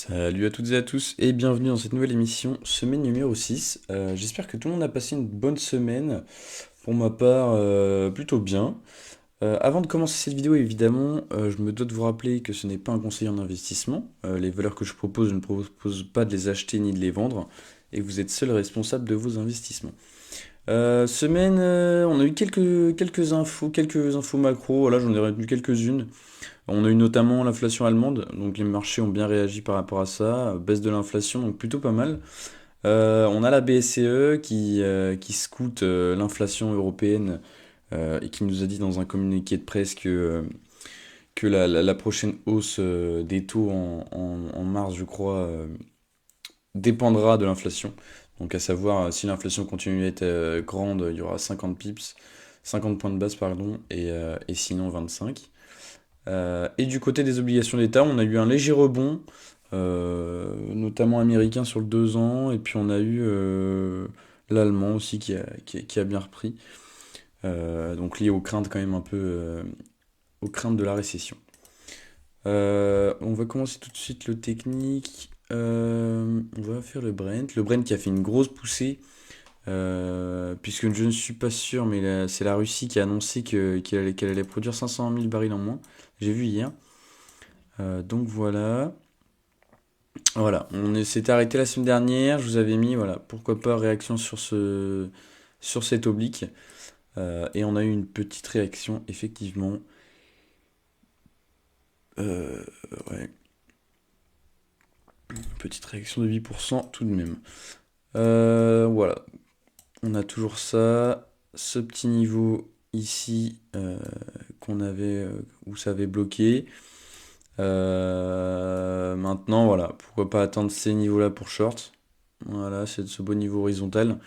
Salut à toutes et à tous et bienvenue dans cette nouvelle émission, semaine numéro 6. J'espère que tout le monde a passé une bonne semaine. Pour ma part, plutôt bien. Avant de commencer cette vidéo, évidemment, je me dois de vous rappeler que ce n'est pas un conseil en investissement. Les valeurs que je propose, je ne propose pas de les acheter ni de les vendre. Et vous êtes seul responsable de vos investissements. Semaine, on a eu quelques infos macro. Voilà, j'en ai retenu quelques-unes. On a eu notamment l'inflation allemande, donc les marchés ont bien réagi par rapport à ça, baisse de l'inflation, donc plutôt pas mal. On a la BCE qui scoute l'inflation européenne et qui nous a dit dans un communiqué de presse que la prochaine hausse des taux en mars, je crois, dépendra de l'inflation. Donc à savoir, si l'inflation continue à être grande, il y aura 50 pips, 50 points de base, pardon, et sinon 25. Et du côté des obligations d'État, on a eu un léger rebond, notamment américain sur le 2 ans, et puis on a eu l'allemand aussi qui a bien repris, donc lié aux craintes quand même un peu, aux craintes de la récession. On va commencer tout de suite le technique. On va faire le Brent. Le Brent qui a fait une grosse poussée, puisque je ne suis pas sûr, mais c'est la Russie qui a annoncé qu'elle allait produire 500 000 barils en moins. J'ai vu hier. Donc voilà. Voilà, s'était arrêté la semaine dernière. Je vous avais mis, voilà, pourquoi pas réaction sur cet oblique. Et on a eu une petite réaction, effectivement. Euh, ouais, une petite réaction de 8% tout de même. Voilà, on a toujours ça. Ce petit niveau ici qu'on avait, où ça avait bloqué. Maintenant, voilà, pourquoi pas atteindre ces niveaux-là pour short. Voilà, c'est de ce beau niveau horizontal.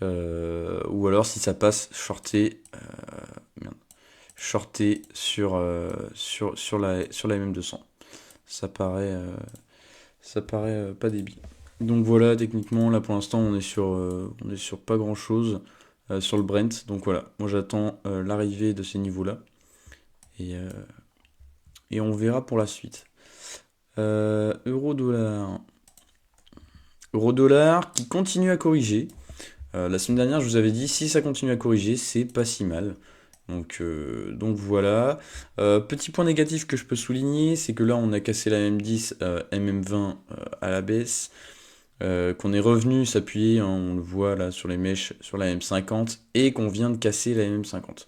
Ou alors, si ça passe, shorter sur la MM200. Ça paraît pas débile. Donc voilà, techniquement, là pour l'instant, on est sur pas grand chose sur le Brent. Donc voilà, moi j'attends l'arrivée de ces niveaux-là. Et, euh, et on verra pour la suite. Euro-dollar. Euro-dollar qui continue à corriger. La semaine dernière, je vous avais dit, si ça continue à corriger, c'est pas si mal. Donc voilà. Petit point négatif que je peux souligner, c'est que là, on a cassé la MM10, MM20 à la baisse, qu'on est revenu s'appuyer, hein, on le voit là sur les mèches, sur la M50, et qu'on vient de casser la MM50.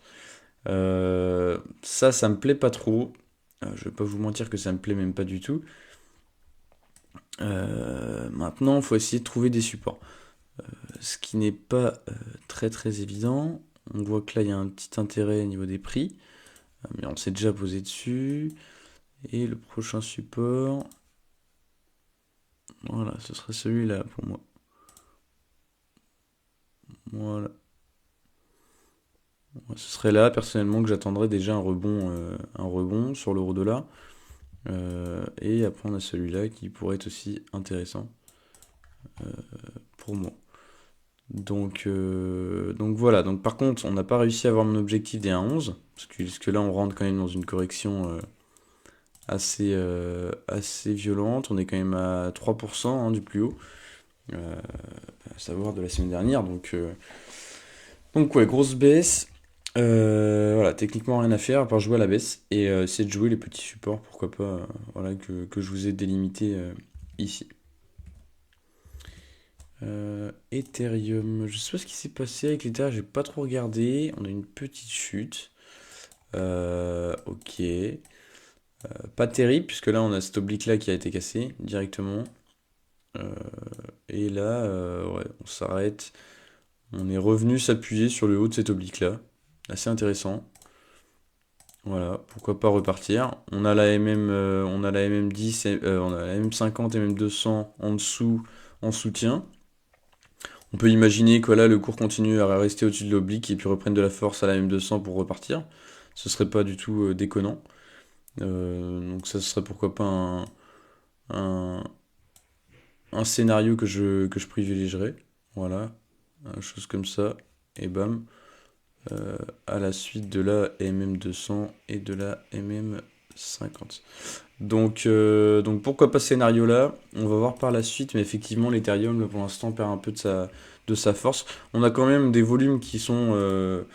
Ça me plaît pas trop. Je vais pas vous mentir que ça me plaît même pas du tout. Maintenant, il faut essayer de trouver des supports. Ce qui n'est pas très très évident. On voit que là il y a un petit intérêt au niveau des prix, mais on s'est déjà posé dessus. Et le prochain support, voilà, ce serait celui-là pour moi. Voilà. Ce serait là personnellement que j'attendrais déjà un rebond sur l'euro-dollar. Et après on a celui-là qui pourrait être aussi intéressant pour moi. Donc voilà. Donc par contre, on n'a pas réussi à avoir mon objectif des 1,11 parce que là on rentre quand même dans une correction assez violente. On est quand même à 3% hein, du plus haut, à savoir de la semaine dernière. Donc ouais, grosse baisse. Voilà, techniquement rien à faire à part jouer à la baisse et c'est de jouer les petits supports, pourquoi pas, voilà, que je vous ai délimité ici. Ethereum, je sais pas ce qui s'est passé avec l'Ether, j'ai pas trop regardé. On a une petite chute. Ok. Pas terrible, puisque là on a cet oblique là qui a été cassé directement. Euh, et là, ouais, on s'arrête. On est revenu s'appuyer sur le haut de cet oblique là. Assez intéressant. Voilà, pourquoi pas repartir. On a la MM10, on a la MM50 et MM200 en dessous, en soutien. On peut imaginer que là, le cours continue à rester au-dessus de l'oblique et puis reprenne de la force à la MM200 pour repartir. Ce serait pas du tout déconnant. Donc ça serait pourquoi pas un, un scénario que je privilégierais. Voilà, chose comme ça. Et bam, à la suite de la MM200 et de la MM50. 50. Donc pourquoi pas ce scénario là? On va voir par la suite, mais effectivement l'Ethereum là, pour l'instant perd un peu de sa force. On a quand même des volumes qui sont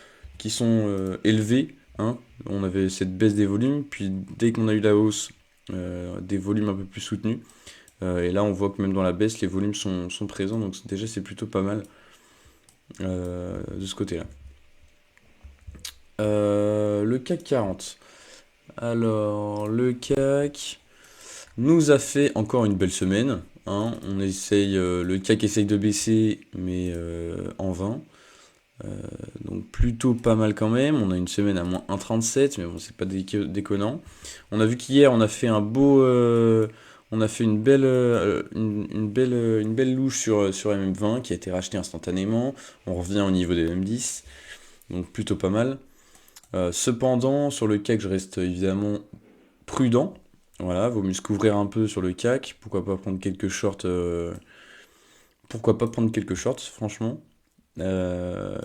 élevés, hein. On avait cette baisse des volumes, puis dès qu'on a eu la hausse, des volumes un peu plus soutenus. Et là on voit que même dans la baisse, les volumes sont présents, donc déjà c'est plutôt pas mal de ce côté-là. Le CAC 40. Alors, le CAC nous a fait encore une belle semaine, hein. Le CAC essaye de baisser, mais en vain. Euh, donc plutôt pas mal quand même. On a une semaine à moins 1,37, mais bon, c'est pas déconnant. On a vu qu'hier, on a fait on a fait une belle louche sur MM20 qui a été rachetée instantanément. On revient au niveau des M10, donc plutôt pas mal. Cependant, sur le CAC, je reste évidemment prudent. Voilà, vaut mieux se couvrir un peu sur le CAC. Pourquoi pas prendre quelques shorts pourquoi pas prendre quelques shorts, franchement.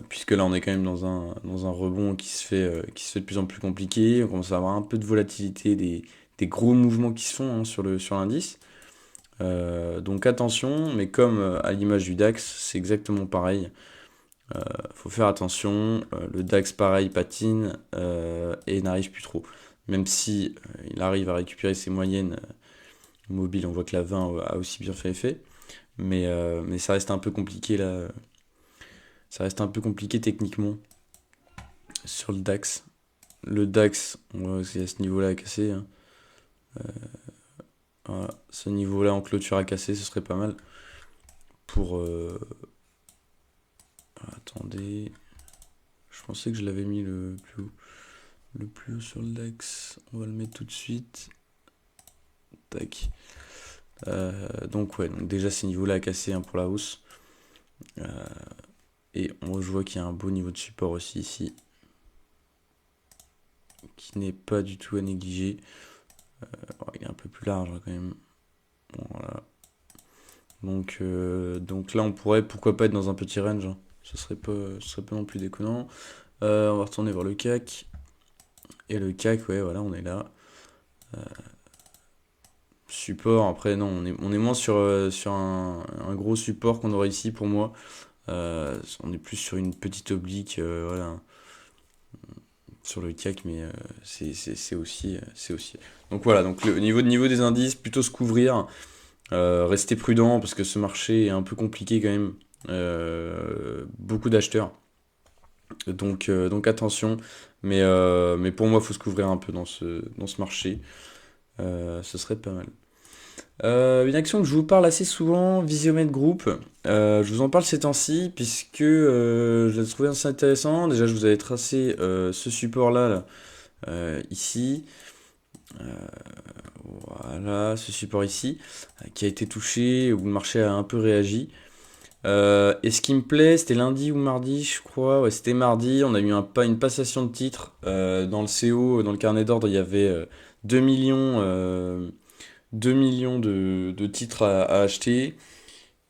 Puisque là, on est quand même dans un rebond qui se fait de plus en plus compliqué. On commence à avoir un peu de volatilité, des gros mouvements qui se font, hein, sur l'indice. Donc attention, mais comme à l'image du DAX, c'est exactement pareil. Faut faire attention. Le DAX, pareil, patine et n'arrive plus trop. Même si il arrive à récupérer ses moyennes mobiles, on voit que la 20 a aussi bien fait effet. Mais ça reste un peu compliqué là. Ça reste un peu compliqué techniquement sur le DAX. Le DAX, on voit que c'est à ce niveau-là à casser, hein. Voilà, ce niveau-là en clôture à casser, ce serait pas mal pour. Attendez, je pensais que je l'avais mis le plus haut sur le DAX. On va le mettre tout de suite. Tac. Donc ouais, donc déjà ces niveaux-là à casser, hein, pour la hausse. Et je vois qu'il y a un beau niveau de support aussi ici, qui n'est pas du tout à négliger. Il est un peu plus large, hein, quand même. Voilà. Donc là, on pourrait, pourquoi pas, être dans un petit range, hein. Ce serait pas non plus déconnant. On va retourner voir le CAC. Et le CAC, ouais, voilà, on est là. Support, après, non, on est moins sur un gros support qu'on aurait ici pour moi. On est plus sur une petite oblique, voilà, sur le CAC, mais c'est aussi, c'est aussi. Donc voilà, donc le niveau des indices, plutôt se couvrir. Restez prudent parce que ce marché est un peu compliqué quand même. Beaucoup d'acheteurs. Donc attention. Mais pour moi, il faut se couvrir un peu dans ce marché. Ce serait pas mal. Une action que je vous parle assez souvent, Visiomed Group. Je vous en parle ces temps-ci puisque je l'ai trouvé assez intéressant. Déjà, je vous avais tracé ce support-là, là, ici. Voilà, ce support ici, qui a été touché, où le marché a un peu réagi. Et ce qui me plaît, c'était lundi ou mardi, je crois. Ouais, c'était mardi. On a eu une passation de titres. Dans le CO, dans le carnet d'ordre, il y avait 2 millions, 2 millions de titres à acheter.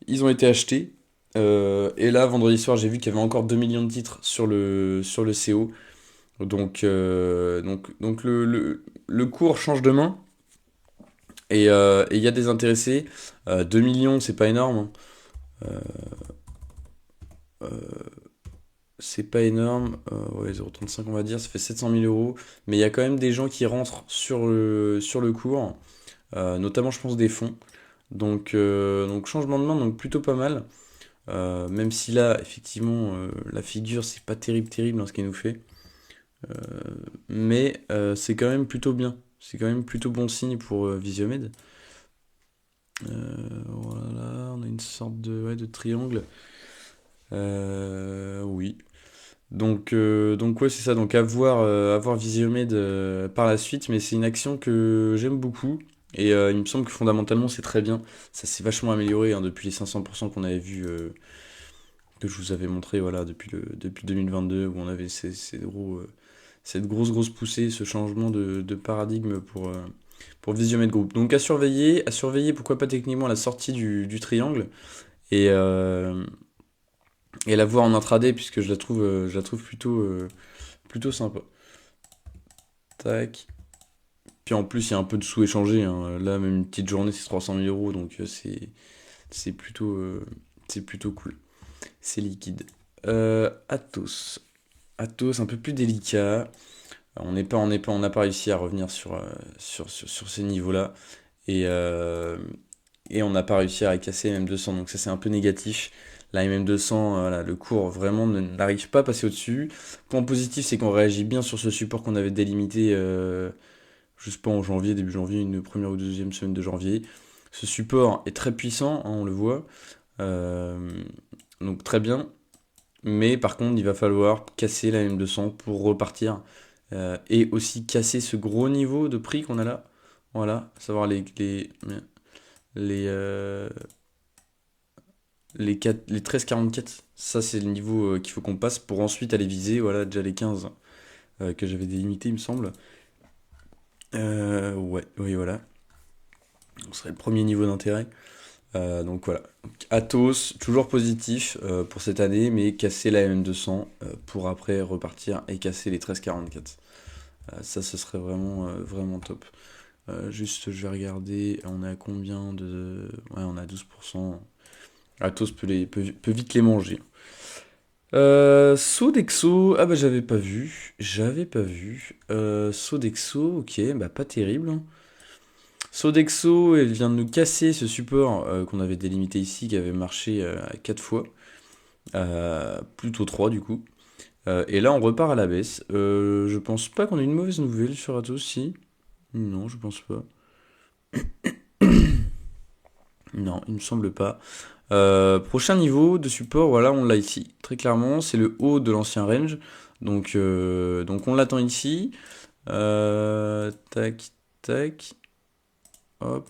Ils ont été achetés. Et là, vendredi soir, j'ai vu qu'il y avait encore 2 millions de titres sur le CO. Donc le cours change de main. Et il y a des intéressés. 2 millions, c'est pas énorme, hein. Euh, euh, c'est pas énorme. Ouais, 0,35 on va dire, ça fait 700 000 euros. Mais il y a quand même des gens qui rentrent sur le cours, notamment je pense des fonds. Donc changement de main, donc plutôt pas mal. Même si là, effectivement, la figure, c'est pas terrible dans ce qu'il nous fait. Euh, mais c'est quand même plutôt bien. C'est quand même plutôt bon signe pour Visiomed. Voilà, on a une sorte de triangle. Oui. Donc ouais, c'est ça. Donc à voir Visiomed par la suite, mais c'est une action que j'aime beaucoup. Et il me semble que fondamentalement c'est très bien. Ça s'est vachement amélioré, hein, depuis les 500% qu'on avait vu, que je vous avais montré, voilà, depuis 2022, où on avait cette grosse poussée, ce changement de paradigme pour Visiomed Group. Donc à surveiller, pourquoi pas techniquement la sortie du triangle et, euh, et la voir en intraday, puisque je la trouve plutôt sympa. Tac, Puis en plus, il y a un peu de sous échangés, hein. Là, même une petite journée, c'est 300 000 euros, donc c'est plutôt, c'est plutôt cool. C'est liquide. Athos. Athos, un peu plus délicat. On n'a pas réussi à revenir sur ces niveaux-là. Et, euh, et on n'a pas réussi à casser MM200. Donc ça, c'est un peu négatif. La MM200, voilà, le cours vraiment n'arrive pas à passer au-dessus. Point positif, c'est qu'on réagit bien sur ce support qu'on avait délimité, je sais pas, en janvier, début janvier, une première ou deuxième semaine de janvier. Ce support est très puissant, hein, on le voit. Euh, donc très bien. Mais par contre, il va falloir casser la M200 pour repartir. Et aussi casser ce gros niveau de prix qu'on a là. Voilà, à savoir les, euh, les 13,44. Ça, c'est le niveau qu'il faut qu'on passe pour ensuite aller viser. Voilà, déjà les 15 que j'avais délimités, il me semble. Ouais, oui, voilà. Ce serait le premier niveau d'intérêt. Donc voilà. Donc, Athos, toujours positif pour cette année, mais casser la M200 pour après repartir et casser les 13,44. Ça, ce serait vraiment top. Juste, je vais regarder, on est à combien de... Ouais, on est à 12%. Athos peut vite les manger. Sodexo, ah bah j'avais pas vu. Sodexo, ok, bah pas terrible, hein. Sodexo, elle vient de nous casser ce support qu'on avait délimité ici, qui avait marché 4 fois. Plutôt 3 du coup. Et là, on repart à la baisse. Je pense pas qu'on ait une mauvaise nouvelle sur Atos, si. Non, je pense pas. Non, il me semble pas. Prochain niveau de support, voilà, on l'a ici. Très clairement, c'est le haut de l'ancien range. Donc on l'attend ici. Tac, tac. Hop.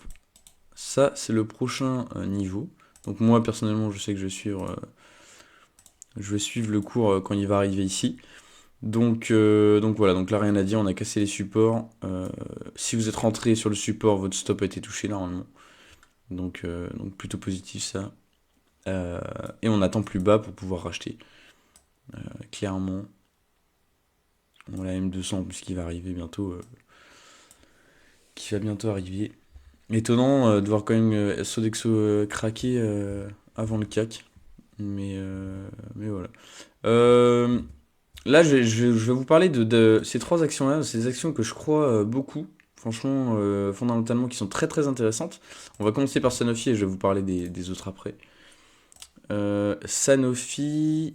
Ça, c'est le prochain niveau. Donc moi, personnellement, je sais que je vais suivre le cours quand il va arriver ici. Donc voilà, donc là rien à dire, on a cassé les supports. Si vous êtes rentré sur le support, votre stop a été touché normalement. Donc plutôt positif ça. Et on attend plus bas pour pouvoir racheter. Clairement. On a la M200 puisqu'il va arriver bientôt. Qui va bientôt arriver. Étonnant de voir quand même Sodexo craquer avant le CAC. Mais voilà. Euh, Là, je vais vous parler de ces trois actions-là, ces actions que je crois beaucoup, franchement, fondamentalement, qui sont très très intéressantes. On va commencer par Sanofi et je vais vous parler des autres après. Sanofi,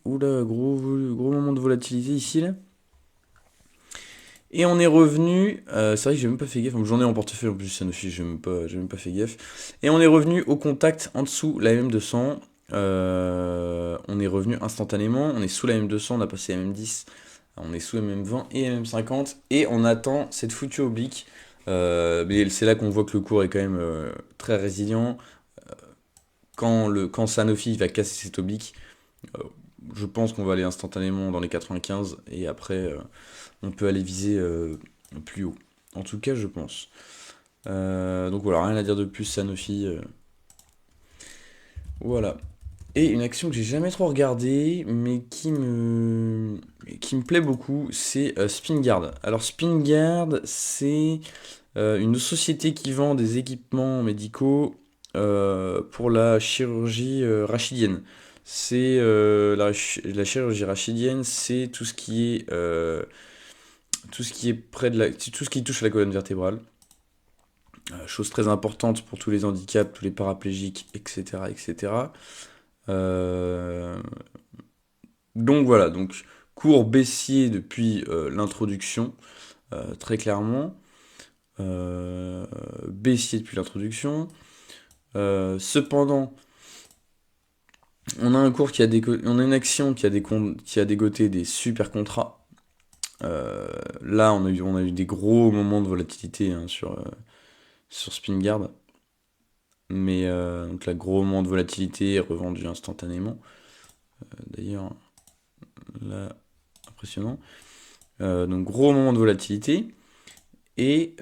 oula, gros moment de volatilité ici là. Et on est revenu, c'est vrai que j'ai même pas fait gaffe, j'en ai en portefeuille en plus Sanofi, j'ai même pas fait gaffe. Et on est revenu au contact en dessous la MM200. On est revenu instantanément, on est sous la MM200, on a passé MM10, on est sous MM20 et MM50 et on attend cette foutue oblique. Mais c'est là qu'on voit que le cours est quand même très résilient. Quand Sanofi va casser cette oblique, euh, je pense qu'on va aller instantanément dans les 95 et après on peut aller viser plus haut. En tout cas, je pense. Donc voilà, rien à dire de plus, Sanofi. Voilà. Et une action que j'ai jamais trop regardée, mais qui me plaît beaucoup, c'est Spingard. Alors Spingard, c'est une société qui vend des équipements médicaux pour la chirurgie rachidienne. C'est la chirurgie rachidienne, c'est tout ce qui est près de tout ce qui touche à la colonne vertébrale. Chose très importante pour tous les handicaps, tous les paraplégiques, etc., etc. Euh, donc voilà, donc cours baissier depuis l'introduction, très clairement. Baissier depuis l'introduction. Cependant, on a une action qui a dégoté des super contrats. Là, on a eu des gros moments de volatilité hein, sur Spingard. Mais donc là, gros moment de volatilité revendu instantanément. D'ailleurs, là, impressionnant. Donc gros moment de volatilité. Et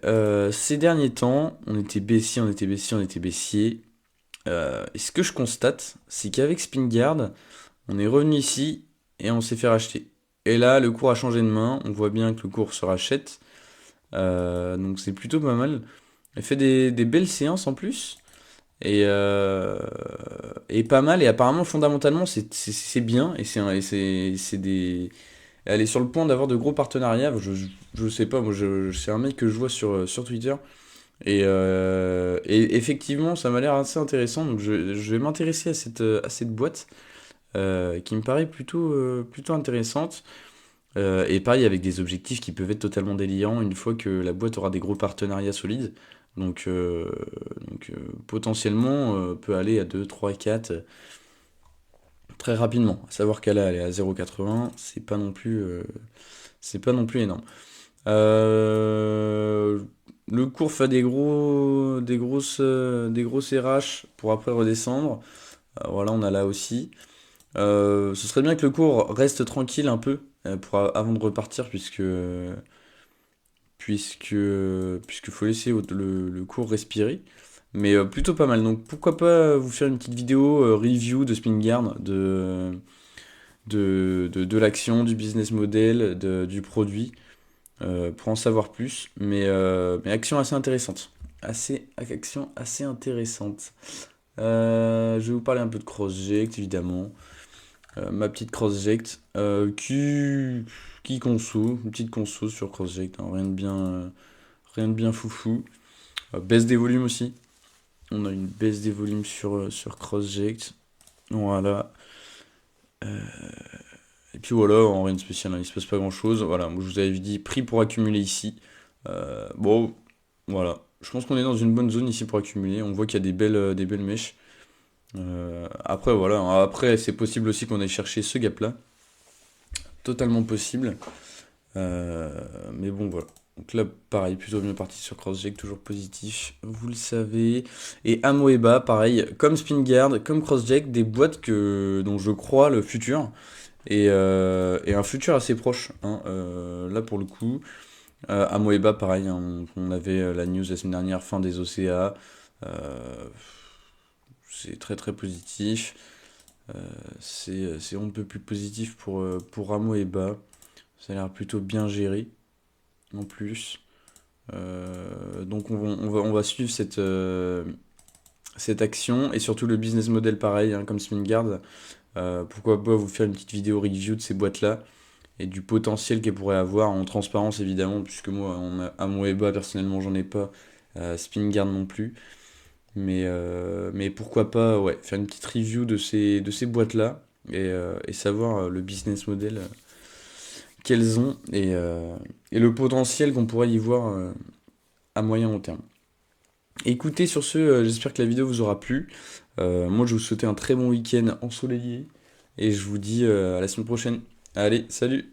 ces derniers temps, on était baissier, on était baissier, on était baissier. Et ce que je constate, c'est qu'avec Spingard, on est revenu ici et on s'est fait racheter. Et là, le cours a changé de main. On voit bien que le cours se rachète. Donc c'est plutôt pas mal. Elle fait des belles séances en plus. Et pas mal. Et apparemment, fondamentalement, c'est bien. C'est des. Elle est sur le point d'avoir de gros partenariats. Je sais pas, moi, c'est un mec que je vois sur Twitter. Et effectivement, ça m'a l'air assez intéressant. Donc, je vais m'intéresser à cette boîte qui me paraît plutôt intéressante. Et pareil, avec des objectifs qui peuvent être totalement délirants une fois que la boîte aura des gros partenariats solides. Donc, euh, donc, potentiellement, peut aller à 2 3 4 très rapidement. À savoir qu'elle elle est à 0,80, c'est pas non plus énorme. Euh, le cours fait des grosses RH pour après redescendre. Voilà, on a là aussi. Ce serait bien que le cours reste tranquille un peu avant de repartir puisque faut laisser le cours respirer. Mais plutôt pas mal. Donc pourquoi pas vous faire une petite vidéo review de Spinguard, de l'action, du business model, du produit, pour en savoir plus. Mais action assez intéressante. Action assez intéressante. Je vais vous parler un peu de CrossJect, évidemment. Ma petite CrossJect, qui conso, une petite conso sur CrossJect, hein, rien de bien foufou. Baisse des volumes aussi. On a une baisse des volumes sur CrossJect. Voilà. Et puis voilà, en rien de spécial, hein, il se passe pas grand chose. Voilà, moi, je vous avais dit prix pour accumuler ici. Bon, voilà. Je pense qu'on est dans une bonne zone ici pour accumuler. On voit qu'il y a des belles mèches. Après, voilà. Après, c'est possible aussi qu'on aille chercher ce gap-là. Totalement possible. Mais bon, voilà. Donc là, pareil, plutôt bien parti sur CrossJect, toujours positif, vous le savez. Et Amoeba, pareil, comme Spinguard, comme CrossJect, des boîtes dont je crois le futur. Et un futur assez proche, hein, là pour le coup. Amoeba, pareil, hein, on avait la news la semaine dernière, fin des OCA. euh, c'est très très positif. C'est on ne peut plus positif pour Amoeba. Ça a l'air plutôt bien géré en plus. Donc on va suivre cette action et surtout le business model pareil, hein, comme Spinguard. Pourquoi pas vous faire une petite vidéo review de ces boîtes-là et du potentiel qu'elles pourraient avoir en transparence évidemment, puisque moi à mon EBA personnellement j'en ai pas, Spinguard non plus. Mais pourquoi pas ouais, faire une petite review de ces boîtes-là et savoir le business model qu'elles ont et le potentiel qu'on pourrait y voir à moyen long terme. Écoutez, sur ce, j'espère que la vidéo vous aura plu. Moi, je vous souhaite un très bon week-end ensoleillé et je vous dis à la semaine prochaine. Allez, salut!